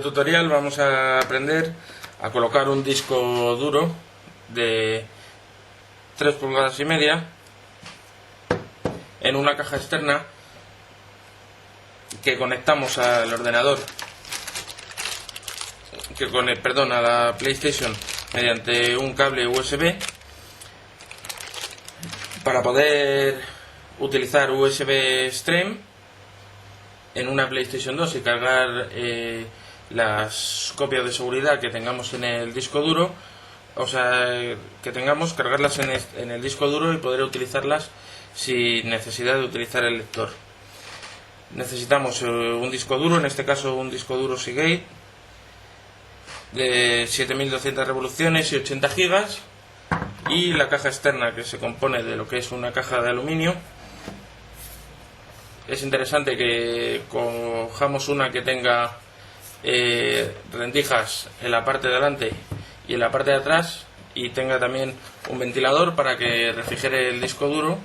En este tutorial vamos a aprender a colocar un disco duro de 3,5 pulgadas en una caja externa que conectamos al ordenador, a la PlayStation mediante un cable USB para poder utilizar USB Stream en una PlayStation 2 y cargar las copias de seguridad que tengamos en el disco duro, cargarlas en el disco duro y poder utilizarlas sin necesidad de utilizar el lector. Necesitamos un disco duro, en este caso un disco duro Seagate de 7200 revoluciones y 80 gigas, y la caja externa, que se compone de lo que es una caja de aluminio. Es interesante que cojamos una que tenga rendijas en la parte de delante y en la parte de atrás, y tenga también un ventilador para que refrigere el disco duro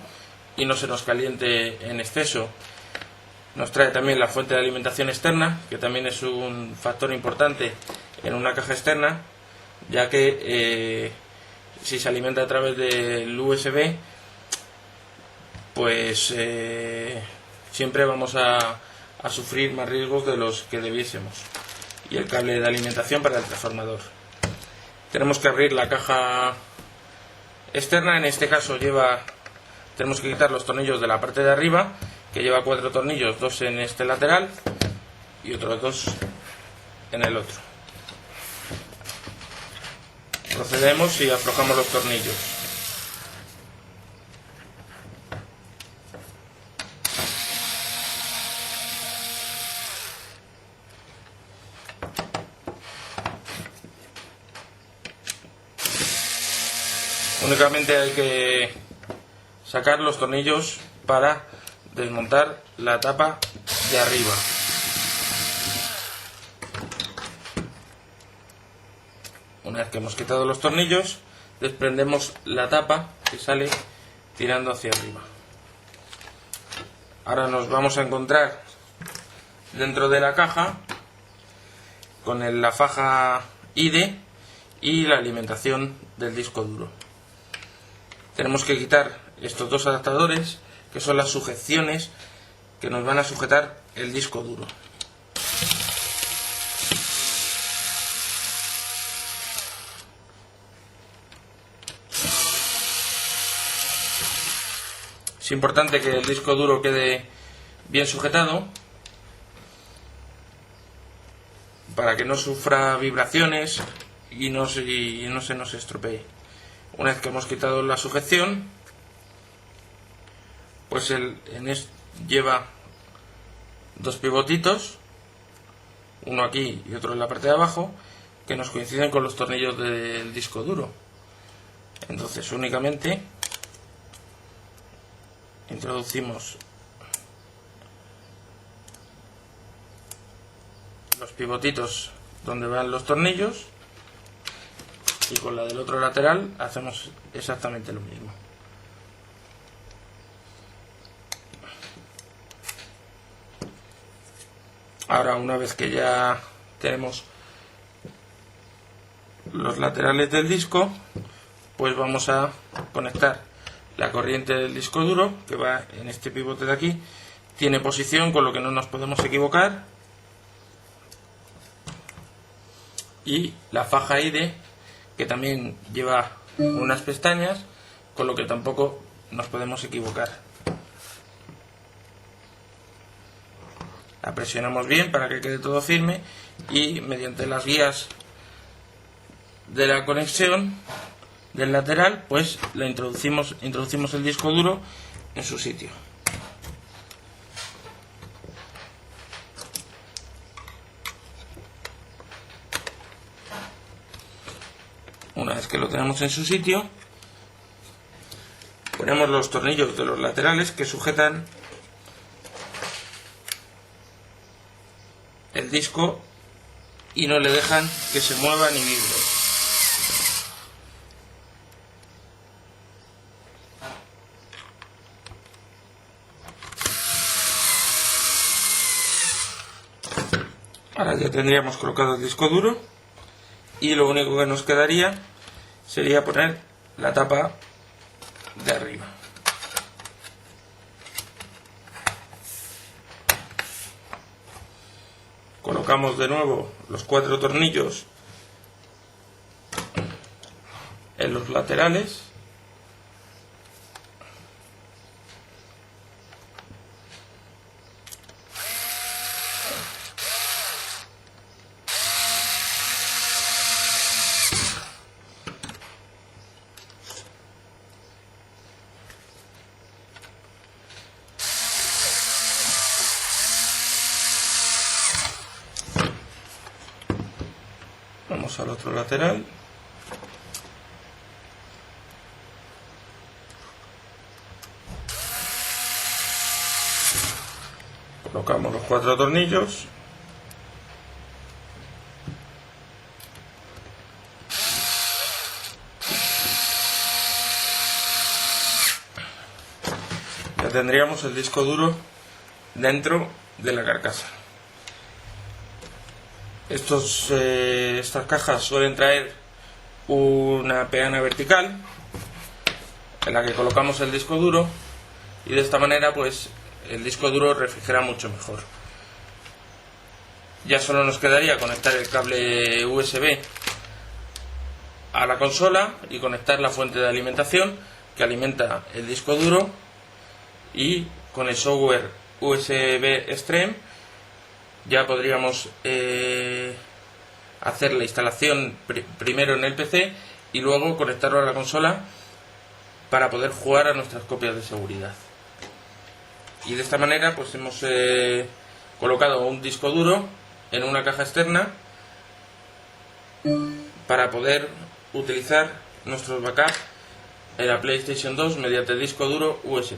y no se nos caliente en exceso. Nos trae también la fuente de alimentación externa, que también es un factor importante en una caja externa, ya que si se alimenta a través del USB, pues siempre vamos a sufrir más riesgos de los que debiésemos. Y el cable de alimentación para el transformador. Tenemos que abrir la caja externa. En este caso tenemos que quitar los tornillos de la parte de arriba, que lleva 4 tornillos, 2 en este lateral y otros 2 en el otro. Procedemos y aflojamos los tornillos. Únicamente hay que sacar los tornillos para desmontar la tapa de arriba. Una vez que hemos quitado los tornillos, desprendemos la tapa que sale tirando hacia arriba. Ahora nos vamos a encontrar dentro de la caja con la faja IDE y la alimentación del disco duro. Tenemos que quitar estos dos adaptadores, que son las sujeciones que nos van a sujetar el disco duro. Es importante que el disco duro quede bien sujetado para que no sufra vibraciones y no se nos estropee. Una vez que hemos quitado la sujeción, pues lleva 2 pivotitos, uno aquí y otro en la parte de abajo, que nos coinciden con los tornillos del disco duro. Entonces únicamente introducimos los pivotitos donde van los tornillos, y con la del otro lateral hacemos exactamente lo mismo. Ahora, una vez que ya tenemos los laterales del disco, pues vamos a conectar la corriente del disco duro, que va en este pivote de aquí. Tiene posición, con lo que no nos podemos equivocar, y la faja IDE, que también lleva unas pestañas, con lo que tampoco nos podemos equivocar. La presionamos bien para que quede todo firme, y mediante las guías de la conexión del lateral, pues introducimos el disco duro en su sitio. Una vez que lo tenemos en su sitio, ponemos los tornillos de los laterales que sujetan el disco y no le dejan que se mueva ni vibre. Ahora ya tendríamos colocado el disco duro y lo único que nos quedaría sería poner la tapa de arriba. Colocamos de nuevo los 4 tornillos en los laterales. Vamos al otro lateral. Colocamos los 4 tornillos. Ya tendríamos el disco duro dentro de la carcasa. Estas cajas suelen traer una peana vertical en la que colocamos el disco duro y de esta manera pues el disco duro refrigera mucho mejor. Ya solo nos quedaría conectar el cable USB a la consola y conectar la fuente de alimentación que alimenta el disco duro, y con el software USB Stream ya podríamos hacer la instalación primero en el PC y luego conectarlo a la consola para poder jugar a nuestras copias de seguridad. Y de esta manera pues hemos colocado un disco duro en una caja externa para poder utilizar nuestros backups en la PlayStation 2 mediante disco duro USB.